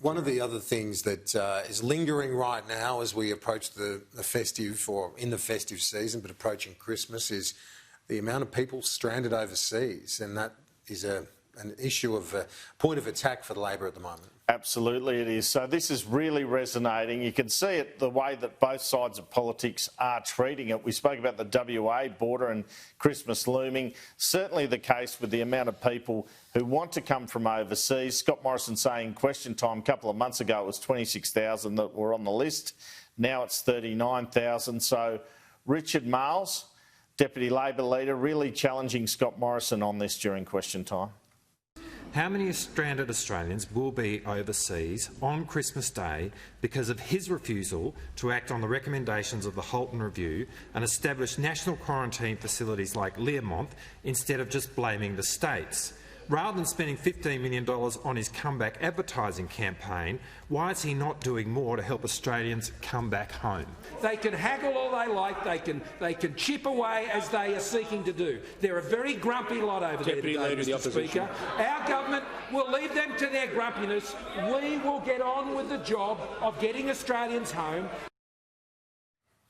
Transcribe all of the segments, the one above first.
One of the other things that is lingering right now as we approach the festive, or in the festive season, but approaching Christmas, is the amount of people stranded overseas, and that is an issue of a point of attack for the Labor at the moment. Absolutely it is. So this is really resonating. You can see it the way that both sides of politics are treating it. We spoke about the WA border and Christmas looming. Certainly the case with the amount of people who want to come from overseas. Scott Morrison saying in Question Time a couple of months ago it was 26,000 that were on the list. Now it's 39,000. So Richard Marles, Deputy Labor Leader, really challenging Scott Morrison on this during Question Time. How many stranded Australians will be overseas on Christmas Day because of his refusal to act on the recommendations of the Holton Review and establish national quarantine facilities like Learmonth instead of just blaming the states? Rather than spending $15 million on his comeback advertising campaign, why is he not doing more to help Australians come back home? They can haggle all they like, they can chip away as they are seeking to do. They're a very grumpy lot over there today, Mr Speaker. Our government will leave them to their grumpiness. We will get on with the job of getting Australians home.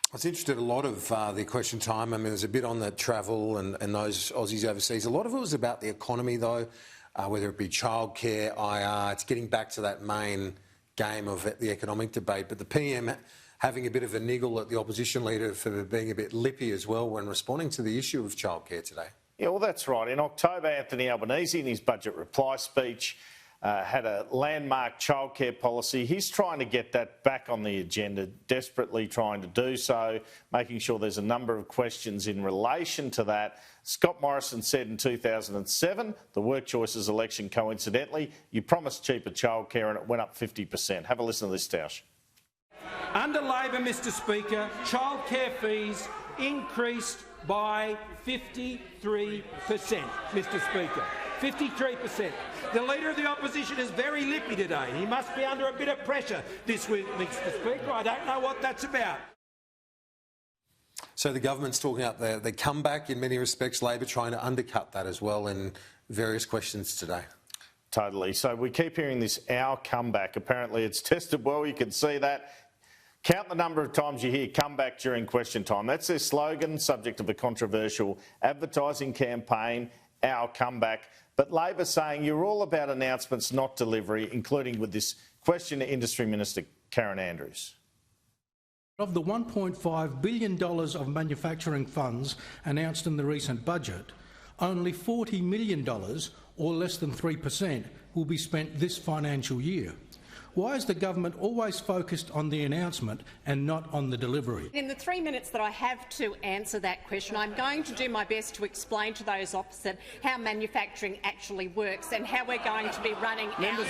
I was interested in a lot of the Question Time. I mean, there's a bit on the travel and those Aussies overseas. A lot of it was about the economy, though, whether it be childcare, IR. It's getting back to that main game of the economic debate. But the PM having a bit of a niggle at the opposition leader for being a bit lippy as well when responding to the issue of childcare today. Yeah, well, that's right. In October, Anthony Albanese, in his budget reply speech, had a landmark childcare policy. He's trying to get that back on the agenda, desperately trying to do so, making sure there's a number of questions in relation to that. Scott Morrison said in 2007, the Work Choices election coincidentally, you promised cheaper childcare and it went up 50%. Have a listen to this, Tausch. Under Labor, Mr Speaker, childcare fees increased by 53%, Mr Speaker. 53%. The Leader of the Opposition is very lippy today. He must be under a bit of pressure this week, Mr Speaker. I don't know what that's about. So the government's talking about the comeback in many respects, Labor trying to undercut that as well in various questions today. Totally. So we keep hearing this, our comeback. Apparently it's tested well, you can see that. Count the number of times you hear comeback during Question Time. That's their slogan, subject of a controversial advertising campaign, our comeback. But Labor saying you're all about announcements, not delivery, including with this question to Industry Minister Karen Andrews. Of the $1.5 billion of manufacturing funds announced in the recent budget, only $40 million, or less than 3%, will be spent this financial year. Why is the government always focused on the announcement and not on the delivery? In the 3 minutes that I have to answer that question, I'm going to do my best to explain to those opposite how manufacturing actually works and how we're going to be running out the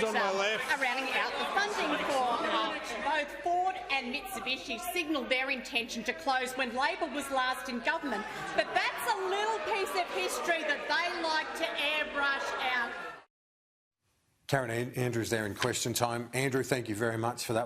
funding for both Ford and Mitsubishi signalled their intention to close when Labor was last in government. But that's a little piece of history that they like to airbrush out. Karen Andrews there in Question Time. Andrew, thank you very much for that.